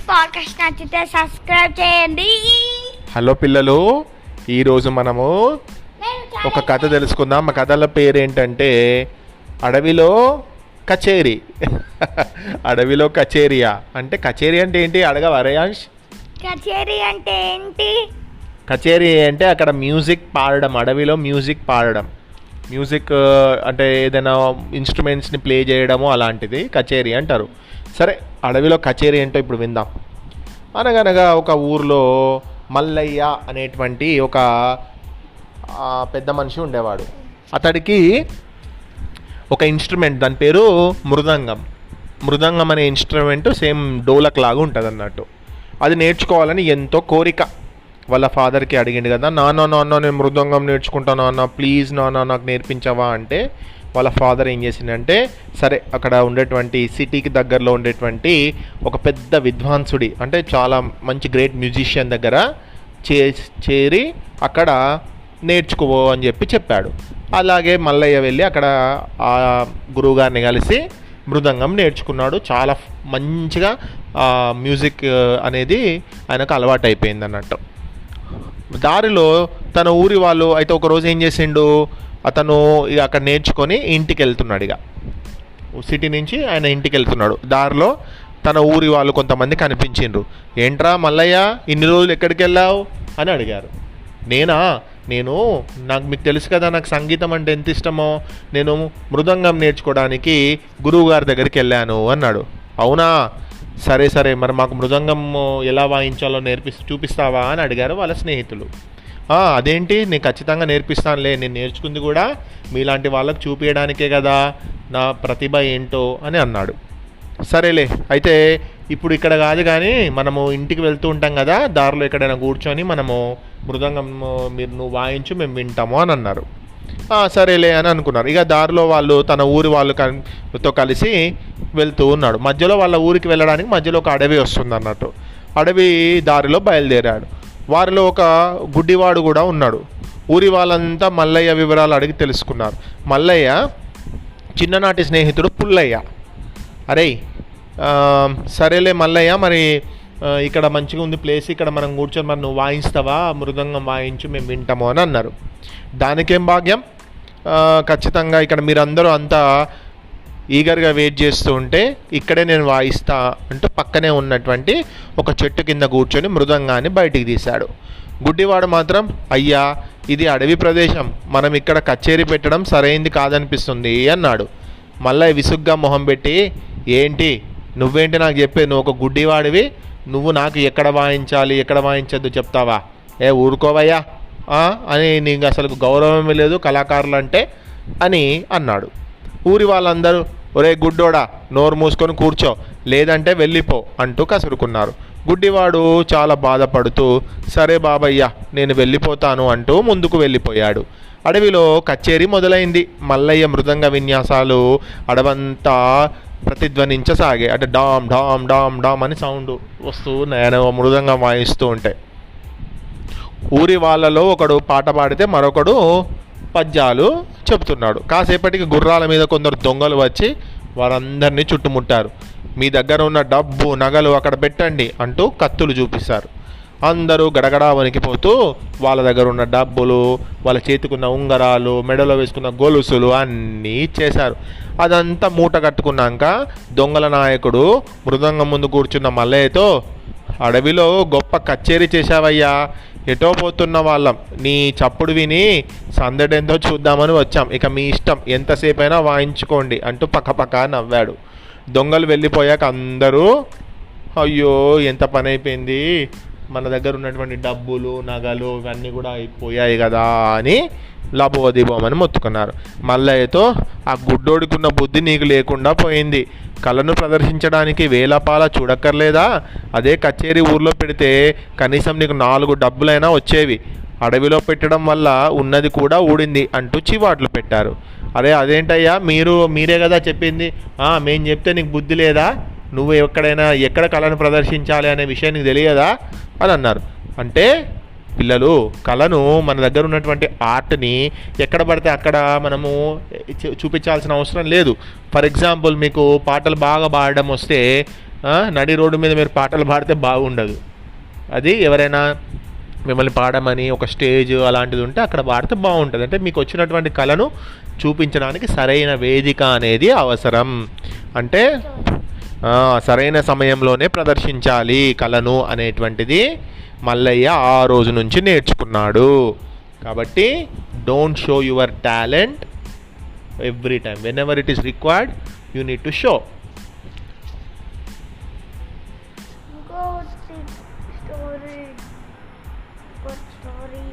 Podcast నచ్చితే subscribe చేయండి. Hello పిల్లలు, ఈరోజు మనము ఒక కథ తెలుసుకుందాం. మా కథల పేరు ఏంటంటే అడవిలో కచేరీ. అడవిలో కచేరియా అంటే కచేరీ అంటే ఏంటి అడగవా రేయాంష్? కచేరీ అంటే ఏంటి? కచేరీ అంటే అక్కడ మ్యూజిక్ పాడడం, అడవిలో మ్యూజిక్ పాడడం. మ్యూజిక్ అంటే ఏదైనా ఇన్స్ట్రుమెంట్స్ని ప్లే చేయడము అలాంటిది కచేరీ అంటారు. సరే, అడవిలో కచేరీ ఏంటో ఇప్పుడు విందాం. అనగనగా ఒక ఊర్లో మల్లయ్య అనేటువంటి ఒక పెద్ద మనిషి ఉండేవాడు. అతడికి ఒక ఇన్స్ట్రుమెంట్, దాని పేరు మృదంగం. మృదంగం అనే ఇన్స్ట్రుమెంట్ సేమ్ డోలక్ లాగా ఉంటుంది అన్నట్టు. అది నేర్చుకోవాలని ఎంతో కోరిక. వాళ్ళ ఫాదర్కి అడిగిండు కదా, నాన్న నేను మృదంగం నేర్చుకుంటాను అన్న, ప్లీజ్ నాన్న నాకు నేర్పించవా అంటే వాళ్ళ ఫాదర్ ఏం చేసిందంటే, సరే అక్కడ ఉండేటువంటి సిటీకి దగ్గరలో ఉండేటువంటి ఒక పెద్ద విద్వాంసుడి అంటే చాలా మంచి గ్రేట్ మ్యూజిషియన్ దగ్గర చేరి అక్కడ నేర్చుకో అని చెప్పాడు. అలాగే మల్లయ్య వెళ్ళి అక్కడ ఆ గురువుగారిని కలిసి మృదంగం నేర్చుకున్నాడు. చాలా మంచిగా మ్యూజిక్ అనేది ఆయనకు అలవాటు అయిపోయింది అన్నట్టు. దారిలో తన ఊరి వాళ్ళు అయితే ఒకరోజు ఏం చేసిండు, అతను ఇక అక్కడ నేర్చుకొని ఇంటికి వెళ్తున్నాడు. ఇక సిటీ నుంచి ఆయన ఇంటికి వెళ్తున్నాడు. దారిలో తన ఊరి వాళ్ళు కొంతమంది కనిపించిండ్రు. ఏంట్రా మల్లయ్య, ఇన్ని రోజులు ఎక్కడికి వెళ్ళావు అని అడిగారు. మీకు తెలుసు కదా నాకు సంగీతం అంటే ఎంత ఇష్టమో, నేను మృదంగం నేర్చుకోవడానికి గురువుగారి దగ్గరికి వెళ్ళాను అన్నాడు. అవునా, సరే మరి మాకు మృదంగం ఎలా వాయించాలో చూపిస్తావా అని అడిగారు వాళ్ళ స్నేహితులు. అదేంటి, నేను ఖచ్చితంగా నేర్పిస్తానులే, నేను నేర్చుకుంది కూడా మీలాంటి వాళ్ళకు చూపించడానికే కదా, నా ప్రతిభ ఏంటో అని అన్నాడు. సరేలే, అయితే ఇప్పుడు ఇక్కడ కాదు కానీ మనము ఇంటికి వెళ్తూ ఉంటాం కదా, దారిలో ఎక్కడైనా కూర్చొని మనము మృదంగం నువ్వు వాయించు, మేము వింటాము అని అన్నారు. సరేలే అని అనుకున్నారు. ఇక దారిలో వాళ్ళు తన ఊరి వాళ్ళతో కలిసి వెళ్తూ ఉన్నాడు. మధ్యలో వాళ్ళ ఊరికి వెళ్ళడానికి మధ్యలో ఒక అడవి వస్తుంది అన్నట్టు. అడవి దారిలో బయలుదేరాడు. వారిలో ఒక గుడ్డివాడు కూడా ఉన్నాడు. ఊరి వాళ్ళంతా మల్లయ్య వివరాలు అడిగి తెలుసుకున్నారు. మల్లయ్య చిన్ననాటి స్నేహితుడు పుల్లయ్య. అరే సరేలే మల్లయ్య, మరి ఇక్కడ మంచిగా ఉంది ప్లేస్, ఇక్కడ మనం కూర్చొని మరి నువ్వు వాయిస్తావా, మృదంగం వాయించు, మేము వింటాము అని అన్నారు. దానికేం భాగ్యం, ఖచ్చితంగా ఇక్కడ మీరందరూ అంతా ఈగర్గా వెయిట్ చేస్తూ ఉంటే ఇక్కడే నేను వాయిస్తా అంటూ పక్కనే ఉన్నటువంటి ఒక చెట్టు కింద కూర్చొని మృదంగాన్ని బయటికి తీశాడు. గుడ్డివాడు మాత్రం, అయ్యా ఇది అడవి ప్రదేశం, మనం ఇక్కడ కచేరీ పెట్టడం సరైంది కాదనిపిస్తుంది అన్నాడు. మళ్ళీ విసుగ్గా మొహం పెట్టి, ఏంటి నువ్వేంటి నాకు చెప్పే, నువ్వు ఒక గుడ్డివాడివి, నువ్వు నాకు ఎక్కడ వాయించాలి ఎక్కడ వాయించద్దు చెప్తావా, ఊరుకోవయ్యా అని, నీకు అసలు గౌరవమే లేదు కళాకారులు అంటే అని అన్నాడు. ఊరి వాళ్ళందరూ, ఒరే గుడ్డోడా నోరు మూసుకొని కూర్చో, లేదంటే వెళ్ళిపో అంటూ కసురుకున్నారు. గుడ్డివాడు చాలా బాధపడుతూ, సరే బాబయ్య నేను వెళ్ళిపోతాను అంటూ ముందుకు వెళ్ళిపోయాడు. అడవిలో కచేరీ మొదలైంది. మల్లయ్య మృదంగ విన్యాసాలు అడవంతా ప్రతిధ్వనించసాగే. అంటే డామ్ డామ్ డామ్ డామ్ అని సౌండ్ వస్తూ మృదంగం వాయిస్తూ ఉంటాయి. ఊరి వాళ్ళలో ఒకడు పాట పాడితే మరొకడు పద్యాలు చెబుతున్నాడు. కాసేపటికి గుర్రాల మీద కొందరు దొంగలు వచ్చి వారందరినీ చుట్టుముట్టారు. మీ దగ్గర ఉన్న డబ్బు నగలు అక్కడ పెట్టండి అంటూ కత్తులు చూపిస్తారు. అందరూ గడగడా వణికిపోతూ వాళ్ళ దగ్గర ఉన్న డబ్బులు, వాళ్ళ చేతికున్న ఉంగరాలు, మెడలో వేసుకున్న గొలుసులు అన్నీ ఇచ్చేశారు. అదంతా మూట కట్టుకున్నాక దొంగల నాయకుడు మృదంగం ముందు కూర్చున్న మల్లయ్యతో, అడవిలో గొప్ప కచేరీ చేశావయ్యా, ఎటో పోతున్న వాళ్ళం నీ చప్పుడు విని సందడెంతో చూద్దామని వచ్చాం, ఇక మీ ఇష్టం ఎంతసేపు అయినా వాయించుకోండి అంటూ పక్కపక్క నవ్వాడు. దొంగలు వెళ్ళిపోయాక అందరూ, అయ్యో ఎంత పని అయిపోయింది, మన దగ్గర ఉన్నటువంటి డబ్బులు నగలు ఇవన్నీ కూడా అయిపోయాయి కదా అని లబోదిబోమని మొత్తుకున్నారు. మల్లయ్యతో, ఆ గుడ్డోడుకున్న బుద్ధి నీకు లేకుండా పోయింది, కళను ప్రదర్శించడానికి వేలపాల చూడక్కర్లేదా, అదే కచేరీ ఊర్లో పెడితే కనీసం నీకు 4 డబ్బులైనా వచ్చేవి, అడవిలో పెట్టడం వల్ల ఉన్నది కూడా ఊడింది అంటూ చివాట్లు పెట్టారు. అరే అదేంటయ్యా, మీరే కదా చెప్పింది, మేం చెప్తే నీకు బుద్ధి లేదా, నువ్వు ఎక్కడ కళను ప్రదర్శించాలి అనే విషయం నీకు తెలియదా అని అన్నారు. అంటే పిల్లలు కళను మన దగ్గర ఉన్నటువంటి ఆర్ట్ని ఎక్కడ పడితే అక్కడ మనము చూపించాల్సిన అవసరం లేదు. ఫర్ ఎగ్జాంపుల్ మీకు పాటలు బాగా పాడడం వస్తే నడి రోడ్డు మీద మీరు పాటలు పాడితే బాగుండదు. అది ఎవరైనా మిమ్మల్ని పాడమని ఒక స్టేజ్ అలాంటిది ఉంటే అక్కడ పాడితే బాగుంటుంది. అంటే మీకు వచ్చినటువంటి కళను చూపించడానికి సరైన వేదిక అనేది అవసరం. అంటే సరైన సమయంలోనే ప్రదర్శించాలి కళను అనేటువంటిది మల్లయ్య ఆ రోజు నుంచి నేర్చుకున్నాడు. కాబట్టి don't show your talent every time. When ever it is required you need to show. ఇంకో స్టోరీ